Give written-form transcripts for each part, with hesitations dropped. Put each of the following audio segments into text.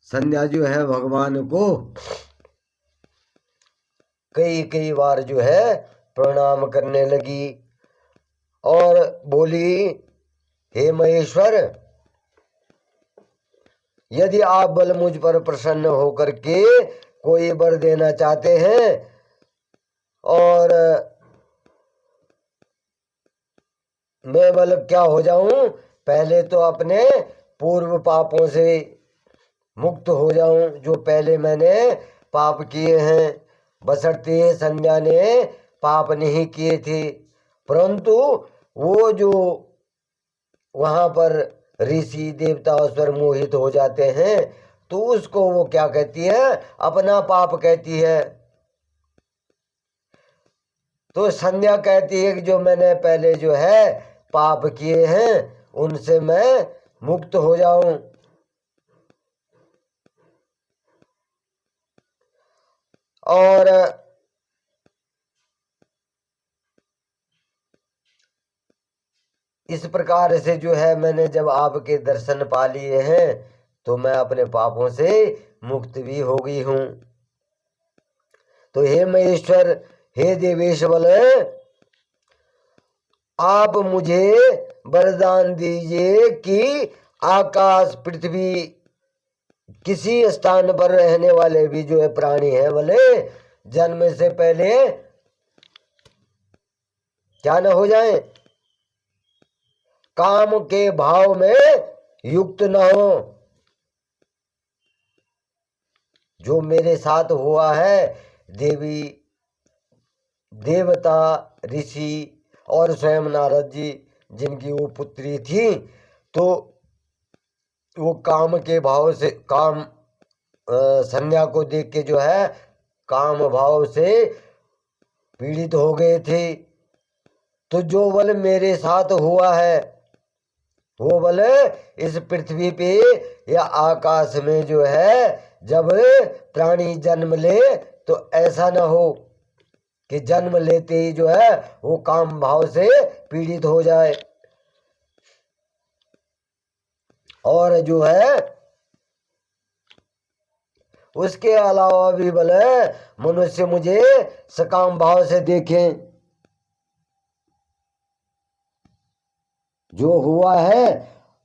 संध्या जो है भगवान को कई कई बार जो है प्रणाम करने लगी और बोली, हे महेश्वर, यदि आप बल मुझ पर प्रसन्न होकर के कोई वर देना चाहते हैं और मैं बल क्या हो जाऊं, पहले तो अपने पूर्व पापों से मुक्त हो जाऊं, जो पहले मैंने पाप किए हैं। बशर्ते संध्या ने पाप नहीं किए थे, परंतु वो जो वहां पर ऋषि देवता उस पर मोहित हो जाते हैं, तो उसको वो क्या कहती है, अपना पाप कहती है। तो संध्या कहती है कि जो मैंने पहले जो है पाप किए हैं उनसे मैं मुक्त हो जाऊं। और इस प्रकार से जो है मैंने जब आपके दर्शन पा लिए हैं तो मैं अपने पापों से मुक्त भी हो गई हूं। तो हे महेश्वर, हे देवेश बल, आप मुझे वरदान दीजिए कि आकाश पृथ्वी किसी स्थान पर रहने वाले भी जो है प्राणी है बोले जन्म से पहले क्या न हो जाए, काम के भाव में युक्त न हो। जो मेरे साथ हुआ है, देवी देवता ऋषि और स्वयं नारद जी जिनकी वो पुत्री थी, तो वो काम के भाव से संध्या को देख के जो है काम भाव से पीड़ित हो गए थे। तो जो बल मेरे साथ हुआ है वो बल इस पृथ्वी पे या आकाश में जो है जब प्राणी जन्म ले तो ऐसा न हो कि जन्म लेते ही जो है वो काम भाव से पीड़ित हो जाए। और जो है उसके अलावा भी भले मनुष्य मुझे सकाम भाव से देखें। जो हुआ है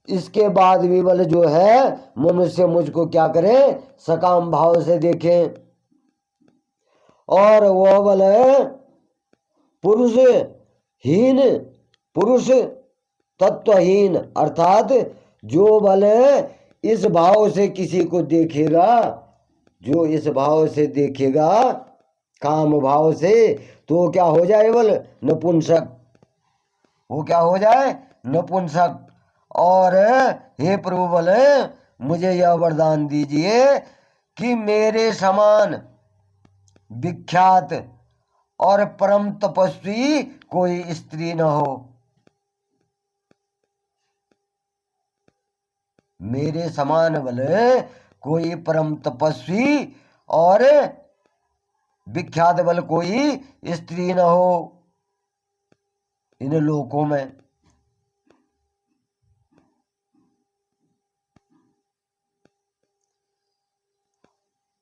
इसके बाद भी बल जो है मनुष्य मुझको क्या करे, सकाम भाव से देखें। और वह बल पुरुष हीन, पुरुष तत्वहीन, अर्थात जो बल इस भाव से किसी को देखेगा, जो इस भाव से देखेगा काम भाव से, तो क्या हो जाए बल, नपुंसक। वो क्या हो जाए, नपुंसक। और हे प्रभु बल मुझे यह वरदान दीजिए कि मेरे समान विख्यात और परम तपस्वी कोई स्त्री न हो। मेरे समान बल कोई परम तपस्वी और विख्यात बल कोई स्त्री न हो इन लोकों में।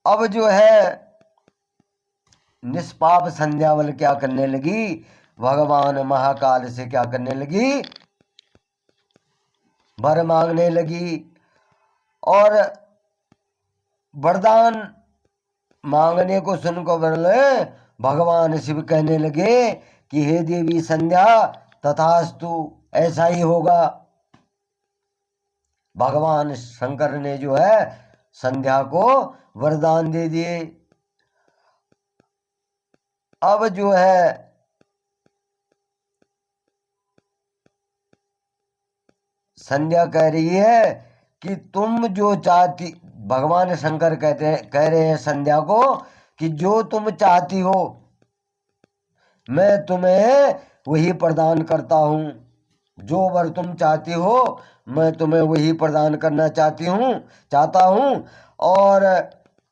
अब जो है निष्पाप संध्या बल क्या करने लगी, भगवान महाकाल से क्या करने लगी, वर मांगने लगी। और वरदान मांगने को सुनकर बोले भगवान शिव कहने लगे कि हे देवी संध्या, तथास्तु, ऐसा ही होगा। भगवान शंकर ने जो है संध्या को वरदान दे दिए। अब जो है संध्या कह रही है कि तुम जो चाहती, भगवान शंकर कह रहे हैं संध्या को कि जो तुम चाहती हो मैं तुम्हें वही प्रदान करता हूं। जो वर तुम चाहती हो मैं तुम्हें वही प्रदान करना चाहता हूं। और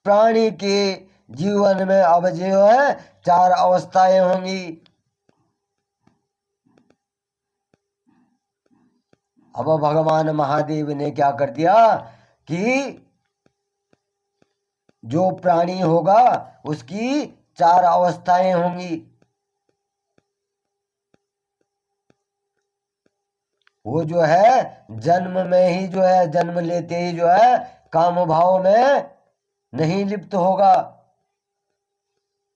प्राणी के जीवन में अब जो है 4 अवस्थाएं होंगी। अब भगवान महादेव ने क्या कर दिया कि जो प्राणी होगा उसकी 4 अवस्थाएं होंगी। वो जो है जन्म में ही जो है, जन्म लेते ही जो है काम भाव में नहीं लिप्त होगा।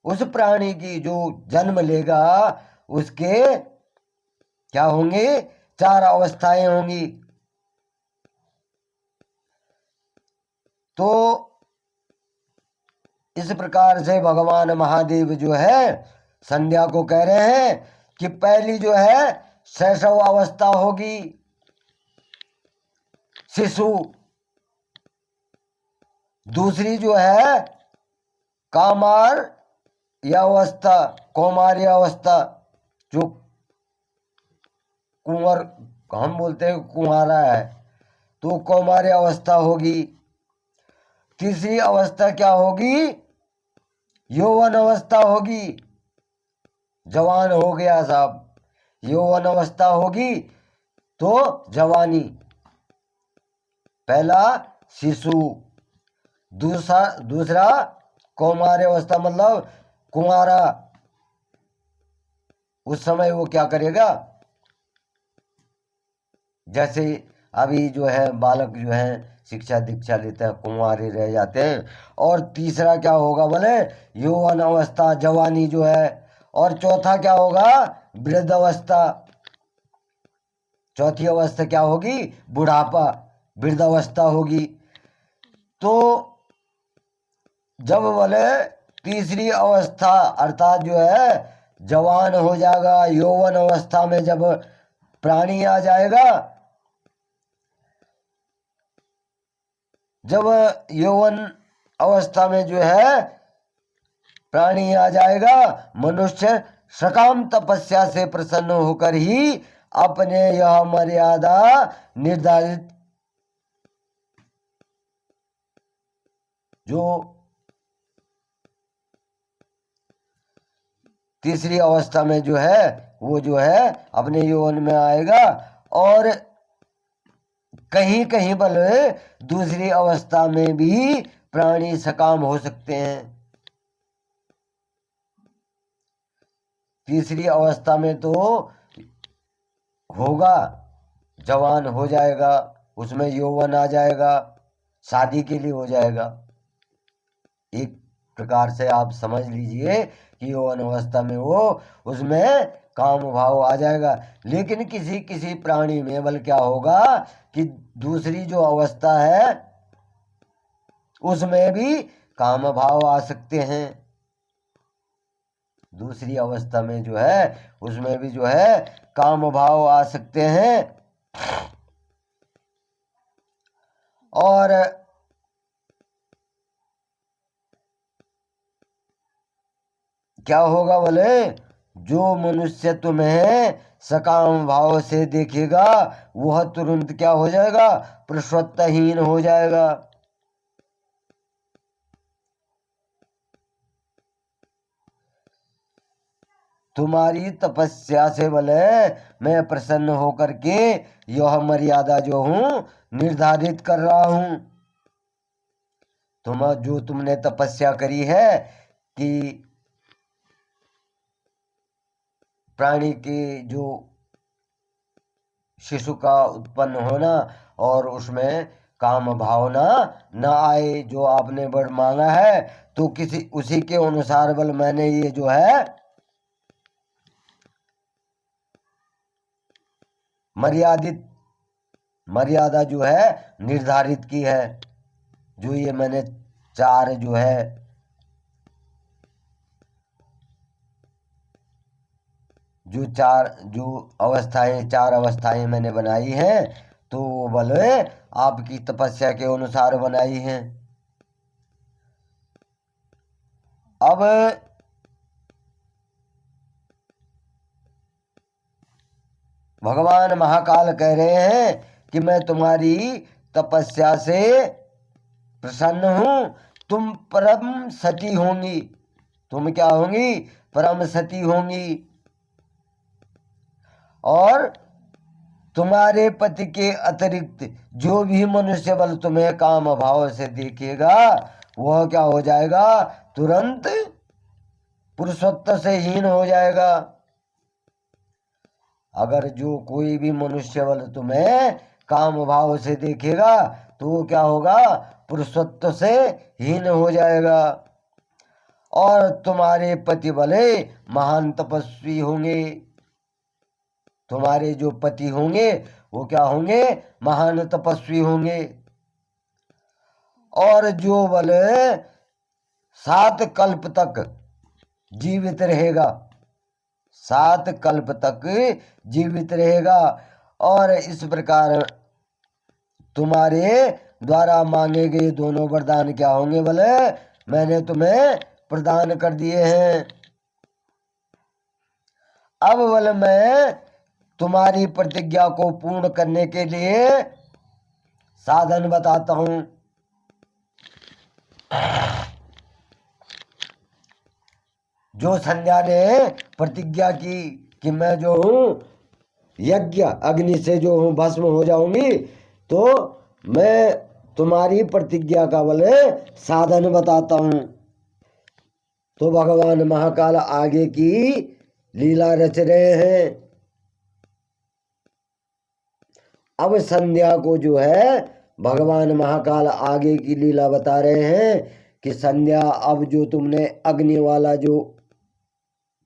उस प्राणी की जो जन्म लेगा उसके क्या होंगे, 4 अवस्थाएं होंगी। तो इस प्रकार से भगवान महादेव जो है संध्या को कह रहे हैं कि पहली जो है शैशव अवस्था होगी, शिशु। दूसरी जो है कामार या अवस्था, कौमार्य अवस्था, जो कुंवर हम बोलते हैं कुंवारा है, तो कौमार्य अवस्था होगी। तीसरी अवस्था क्या होगी, यौवन अवस्था होगी। जवान हो गया साहब, यौवन अवस्था होगी तो जवानी। पहला शिशु, दूसरा कौमार्य अवस्था मतलब कुंवारा। उस समय वो क्या करेगा, जैसे अभी जो है बालक जो है शिक्षा दीक्षा लेते हैं, कुंवारे रह जाते हैं। और तीसरा क्या होगा बोले, यौवन अवस्था, जवानी जो है। और चौथा क्या होगा, वृद्ध अवस्था। चौथी अवस्था क्या होगी, बुढ़ापा, वृद्ध अवस्था होगी। तो जब बोले तीसरी अवस्था अर्थात जो है जवान हो जाएगा, यौवन अवस्था में जब प्राणी आ जाएगा, जब यौवन अवस्था में जो है प्राणी आ जाएगा, मनुष्य सकाम तपस्या से प्रसन्न होकर ही अपने यह मर्यादा निर्धारित जो तीसरी अवस्था में जो है वो जो है अपने यौवन में आएगा। और कहीं कहीं बल दूसरी अवस्था में भी प्राणी सकाम हो सकते हैं। तीसरी अवस्था में तो होगा, जवान हो जाएगा, उसमें यौवन आ जाएगा, शादी के लिए हो जाएगा। एक प्रकार से आप समझ लीजिए कि यौवन अवस्था में वो उसमें काम भाव आ जाएगा। लेकिन किसी किसी प्राणी में बल क्या होगा कि दूसरी जो अवस्था है उसमें भी काम भाव आ सकते हैं। दूसरी अवस्था में जो है उसमें भी जो है काम भाव आ सकते हैं। और क्या होगा बोले, जो मनुष्य तुम्हें सकाम भाव से देखेगा वह तुरंत क्या हो जाएगा, पुरुषत्वहीन हो जाएगा। तुम्हारी तपस्या से बोले मैं प्रसन्न होकर के यह मर्यादा जो हूं निर्धारित कर रहा हूं। तुमने तपस्या करी है कि प्राणी के जो शिशु का उत्पन्न होना और उसमें काम भावना न आए, जो आपने वर मांगा है, तो किसी उसी के अनुसार बल मैंने ये जो है मर्यादा जो है निर्धारित की है। जो ये मैंने 4 जो है जो अवस्थाएं 4 अवस्थाएं मैंने बनाई हैं, तो वो बल आपकी तपस्या के अनुसार बनाई हैं। अब भगवान महाकाल कह रहे हैं कि मैं तुम्हारी तपस्या से प्रसन्न हूं। तुम परम सती होंगी। तुम क्या होंगी, परम सती होंगी। और तुम्हारे पति के अतिरिक्त जो भी मनुष्य बल तुम्हें काम भाव से देखेगा वह क्या हो जाएगा, तुरंत पुरुषत्व से हीन हो जाएगा। अगर जो कोई भी मनुष्य बल तुम्हें काम भाव से देखेगा तो वो क्या होगा, पुरुषत्व से हीन हो जाएगा। और तुम्हारे पति भले महान तपस्वी होंगे, तुम्हारे जो पति होंगे वो क्या होंगे, महान तपस्वी होंगे। और जो बल 7 कल्प तक जीवित रहेगा, 7 कल्प तक जीवित रहेगा। और इस प्रकार तुम्हारे द्वारा मांगे गए दोनों वरदान क्या होंगे, बोले मैंने तुम्हें प्रदान कर दिए हैं। अब बोले मैं तुम्हारी प्रतिज्ञा को पूर्ण करने के लिए साधन बताता हूं। जो संध्या ने प्रतिज्ञा की कि मैं जो हूं यज्ञ अग्नि से जो हूं भस्म हो जाऊंगी, तो मैं तुम्हारी प्रतिज्ञा का बोले साधन बताता हूं। तो भगवान महाकाल आगे की लीला रच रहे हैं। अब संध्या को जो है भगवान महाकाल आगे की लीला बता रहे हैं कि संध्या, अब जो तुमने अग्नि वाला जो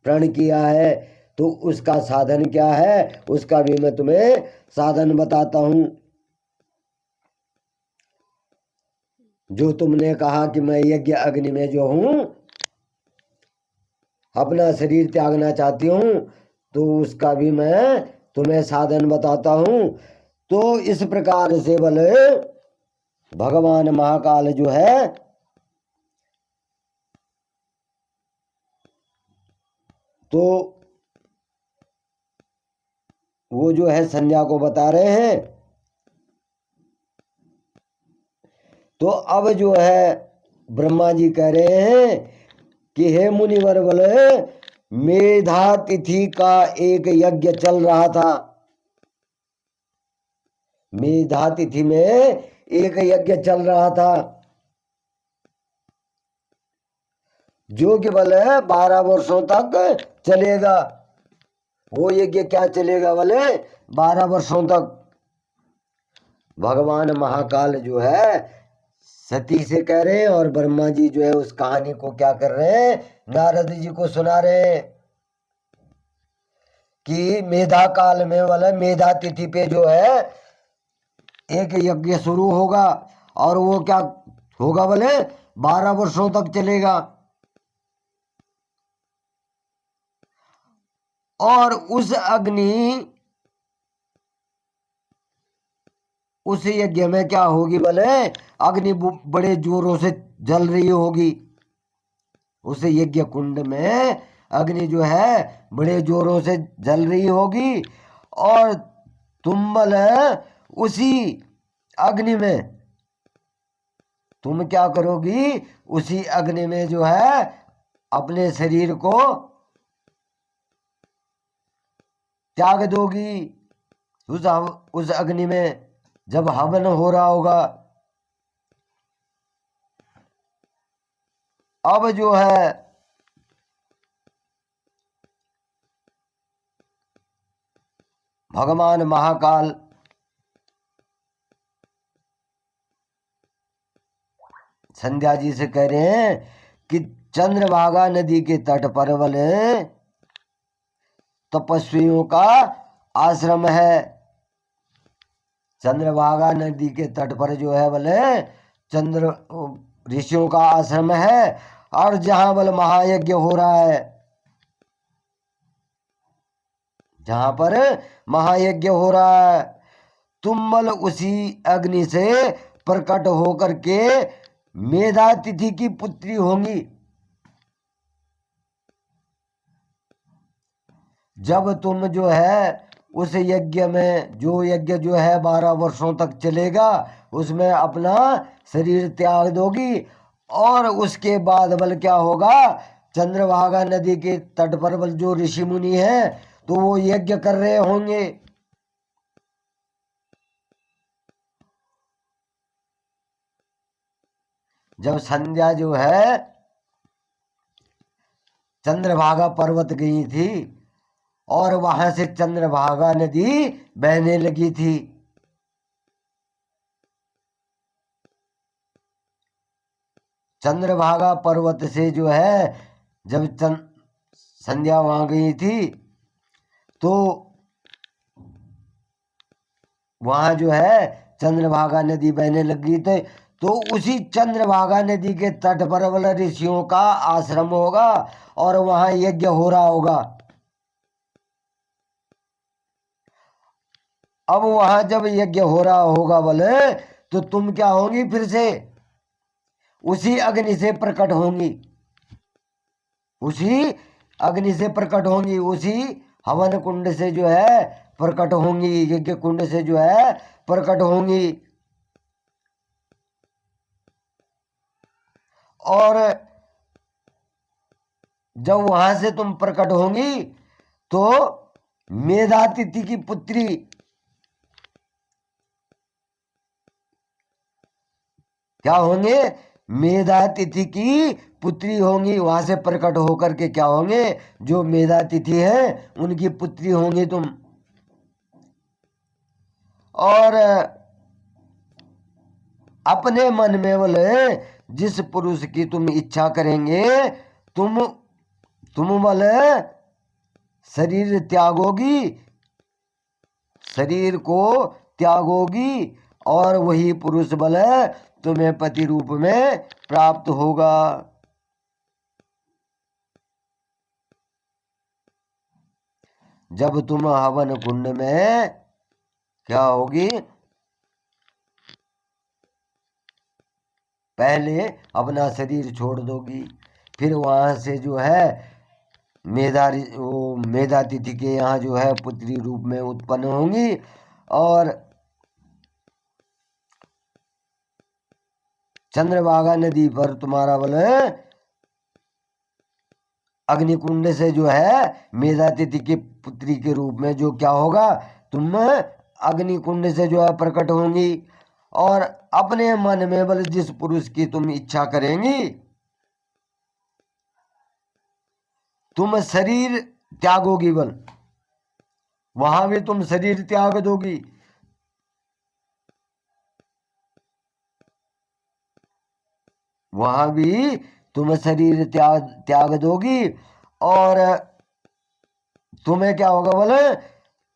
प्रण किया है तो उसका साधन क्या है, उसका भी मैं तुम्हें साधन बताता हूं। जो तुमने कहा कि मैं यज्ञ अग्नि में जो हूं अपना शरीर त्यागना चाहती हूं, तो उसका भी मैं तुम्हें साधन बताता हूं। तो इस प्रकार से बोले भगवान महाकाल जो है तो वो जो है संध्या को बता रहे हैं। तो अब जो है ब्रह्मा जी कह रहे हैं कि हे मुनिवर, बोले मेधा तिथि का एक यज्ञ चल रहा था। मेधा तिथि में एक यज्ञ चल रहा था जो कि बोले 12 वर्षों तक चलेगा। वो यज्ञ क्या चलेगा, बोले 12 वर्षों तक। भगवान महाकाल जो है सती से कह रहे हैं और ब्रह्मा जी जो है उस कहानी को क्या कर रहे हैं, नारद जी को सुना रहे हैं कि मेधा काल में वाला मेधा तिथि पे जो है एक यज्ञ शुरू होगा और वो क्या होगा, बोले 12 वर्षों तक चलेगा। और उस यज्ञ में क्या होगी, बोले अग्नि बड़े जोरों से जल रही होगी। उस यज्ञ कुंड में अग्नि जो है बड़े जोरों से जल रही होगी और तुम बोले उसी अग्नि में तुम क्या करोगी, उसी अग्नि में जो है अपने शरीर को त्याग दोगी। उस अग्नि में जब हवन हो रहा होगा, अब जो है भगवान महाकाल संध्या जी से कह रहे हैं कि चंद्रभागा नदी के तट पर वाले तपस्वियों का आश्रम है। चंद्रभागा नदी के तट पर जो है बोले चंद्र ऋषियों का आश्रम है और जहां बोले महायज्ञ हो रहा है, जहां पर महायज्ञ हो रहा है, तुम बोले उसी अग्नि से प्रकट होकर के मेधा तिथि की पुत्री होंगी। जब तुम जो है उस यज्ञ में, जो यज्ञ जो है 12 वर्षों तक चलेगा, उसमें अपना शरीर त्याग दोगी और उसके बाद बल क्या होगा, चंद्रभागा नदी के तट पर बल जो ऋषि मुनि हैं तो वो यज्ञ कर रहे होंगे। जब संध्या जो है चंद्रभागा पर्वत गई थी और वहां से चंद्रभागा नदी बहने लगी थी। चंद्रभागा पर्वत से जो है जब संध्या वहां गई थी तो वहां जो है चंद्रभागा नदी बहने लगी थी। तो उसी चंद्रभागा नदी के तट पर वाले ऋषियों का आश्रम होगा और वहां यज्ञ हो रहा होगा। अब वहां जब यज्ञ हो रहा होगा बोले तो तुम क्या होंगी, फिर से उसी अग्नि से प्रकट होंगी, उसी अग्नि से प्रकट होंगी, उसी हवन कुंड से जो है प्रकट होंगी, यज्ञ कुंड से जो है प्रकट होंगी। और जब वहां से तुम प्रकट होंगी तो मेधातिथि की पुत्री क्या होंगे, मेधातिथि की पुत्री होंगी। वहां से प्रकट होकर के क्या होंगे, जो मेधातिथि है उनकी पुत्री होंगी तुम। और अपने मन में बोले जिस पुरुष की तुम इच्छा करेंगे तुम बोले शरीर त्यागोगी, शरीर को त्यागोगी और वही पुरुष बोले तुम्हें पति रूप में प्राप्त होगा। जब तुम हवन कुंड में क्या होगी, पहले अपना शरीर छोड़ दोगी, फिर वहां से जो है मेधातिथि के यहाँ जो है पुत्री रूप में उत्पन्न होंगी और चंद्रभागा नदी पर तुम्हारा बल अग्निकुंड से जो है मेधातिथि के पुत्री के रूप में जो क्या होगा, तुम अग्निकुंड से जो है प्रकट होंगी और अपने मन में बल जिस पुरुष की तुम इच्छा करेंगी तुम शरीर त्यागोगी, बल वहां भी तुम शरीर त्याग दोगी। वहां भी तुम शरीर त्याग दोगी और तुम्हें क्या होगा बोले,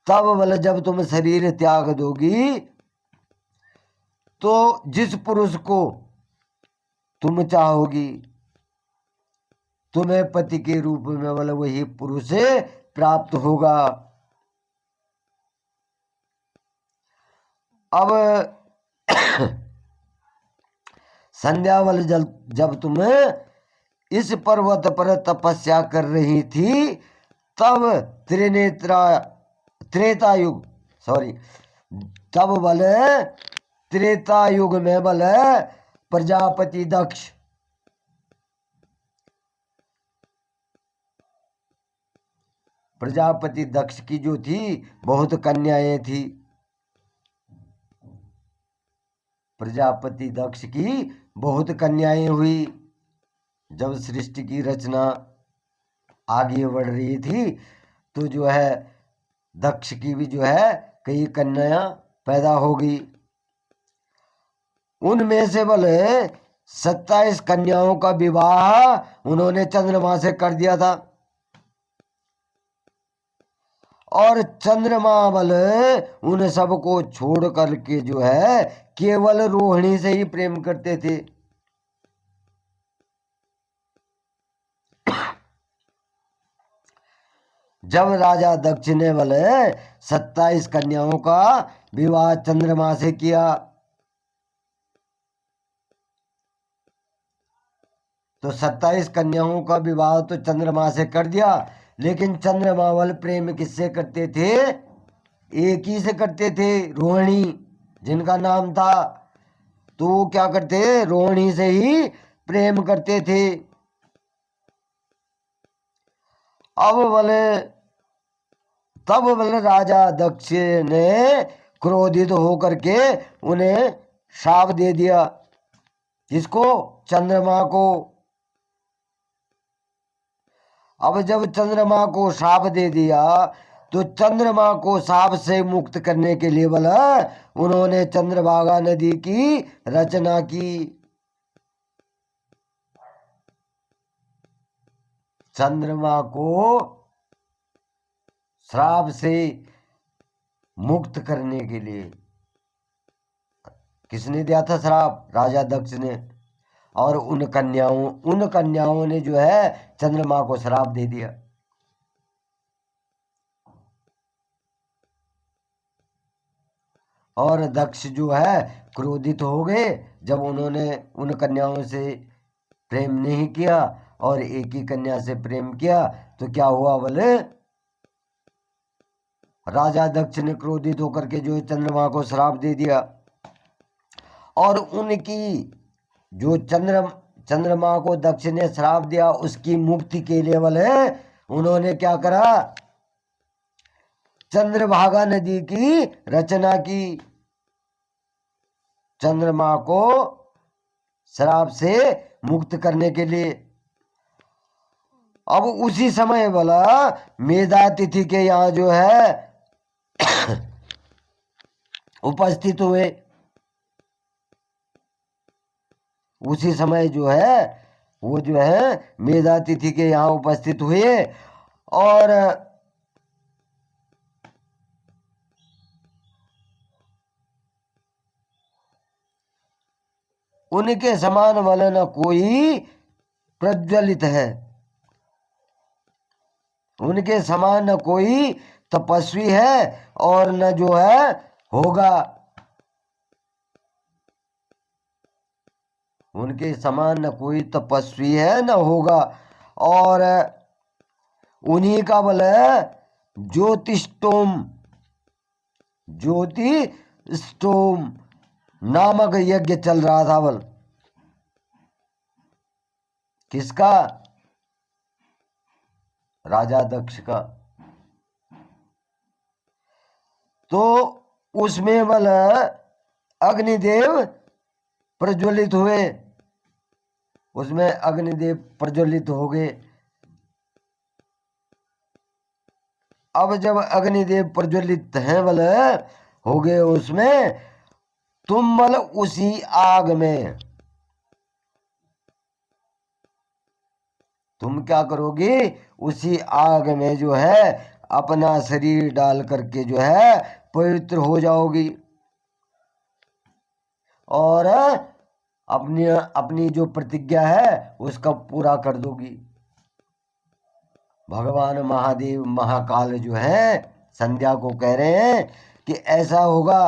तब बोले जब तुम शरीर त्याग दोगी तो जिस पुरुष को तुम चाहोगी तुम्हें पति के रूप में बोले वही पुरुष प्राप्त होगा। अब संध्या वाले जब तुम इस पर्वत पर तपस्या कर रही थी तब तब बोले त्रेता युग में बोले प्रजापति दक्ष की जो थी बहुत कन्याएं थी। प्रजापति दक्ष की बहुत कन्याएं हुई। जब सृष्टि की रचना आगे बढ़ रही थी तो जो है दक्ष की भी जो है कई कन्याएं पैदा हो गई। उनमें से बोले 27 कन्याओं का विवाह उन्होंने चंद्रमा से कर दिया था और चंद्रमा बल उन सबको छोड़ करके जो है केवल रोहिणी से ही प्रेम करते थे। जब राजा दक्ष ने बोले 27 कन्याओं का विवाह चंद्रमा से किया तो 27 कन्याओं का विवाह तो चंद्रमा से कर दिया, लेकिन चंद्रमा वाले प्रेम किससे करते थे, एक ही से करते थे, रोहिणी जिनका नाम था। तो वो क्या करते, रोहिणी से ही प्रेम करते थे। तब बोले राजा दक्ष ने क्रोधित होकर के उन्हें शाप दे दिया। किसको, चंद्रमा को। अब जब चंद्रमा को श्राप दे दिया तो चंद्रमा को श्राप से मुक्त करने के लिए बोला उन्होंने चंद्रभागा नदी की रचना की। चंद्रमा को श्राप से मुक्त करने के लिए किसने दिया था श्राप? राजा दक्ष ने। और उन कन्याओं ने जो है चंद्रमा को श्राप दे दिया। और दक्ष जो है क्रोधित हो गए जब उन्होंने उन कन्याओं से प्रेम नहीं किया और एक ही कन्या से प्रेम किया। तो क्या हुआ बोले, राजा दक्ष ने क्रोधित होकर के जो चंद्रमा को श्राप दे दिया। और उनकी जो चंद्रमा को दक्ष ने श्राप दिया उसकी मुक्ति के लिए बोले उन्होंने क्या करा, चंद्रभागा नदी की रचना की। चंद्रमा को श्राप से मुक्त करने के लिए। अब उसी समय बोला मेधा तिथि के यहाँ जो है उपस्थित हुए। उसी समय जो है वो जो है मेधा तिथि के यहाँ उपस्थित हुए और उनके समान वाला न कोई प्रज्वलित है, उनके समान न कोई तपस्वी है और न जो है होगा। उनके समान न कोई तपस्वी है न होगा। और उन्हीं का बल है ज्योतिष्टोम नामक यज्ञ चल रहा था। बल किसका? राजा दक्ष का। तो उसमें बल अग्निदेव प्रज्वलित हुए, उसमें अग्निदेव प्रज्वलित हो गए। अब जब अग्निदेव प्रज्वलित हैं बल हो गए उसमें, तुम बल उसी आग में तुम क्या करोगे, उसी आग में जो है अपना शरीर डाल करके जो है पवित्र हो जाओगी और अपनी जो प्रतिज्ञा है उसका पूरा कर दोगी। भगवान महादेव महाकाल जो है संध्या को कह रहे हैं कि ऐसा होगा।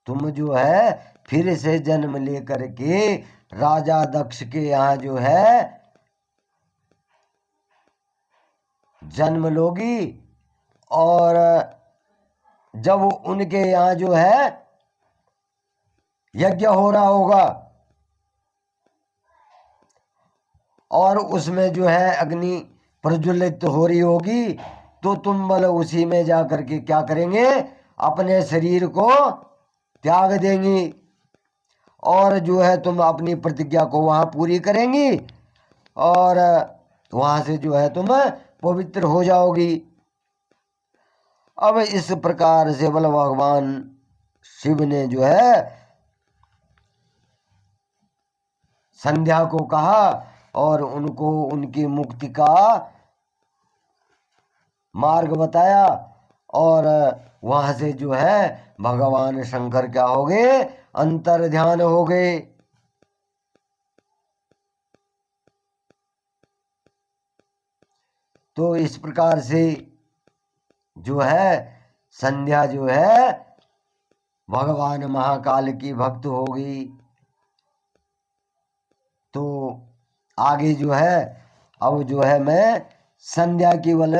तुम जो है फिर से जन्म लेकर के राजा दक्ष के यहाँ जो है जन्म लोगी और जब उनके यहाँ जो है यज्ञ हो रहा होगा और उसमें जो है अग्नि प्रज्वलित हो रही होगी, तो तुम बल उसी में जा करके क्या करेंगे, अपने शरीर को त्याग देंगी और जो है तुम अपनी प्रतिज्ञा को वहां पूरी करेंगी और वहां से जो है तुम पवित्र हो जाओगी। अब इस प्रकार से बल भगवान शिव ने जो है संध्या को कहा और उनको उनकी मुक्ति का मार्ग बताया और वहां से जो है भगवान शंकर क्या हो गए, अंतर ध्यान हो गए। तो इस प्रकार से जो है संध्या जो है भगवान महाकाल की भक्त हो गई। तो आगे जो है अब जो है मैं संध्या की बल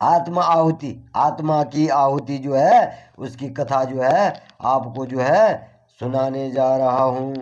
आत्मा की आहुति जो है उसकी कथा जो है आपको जो है सुनाने जा रहा हूं।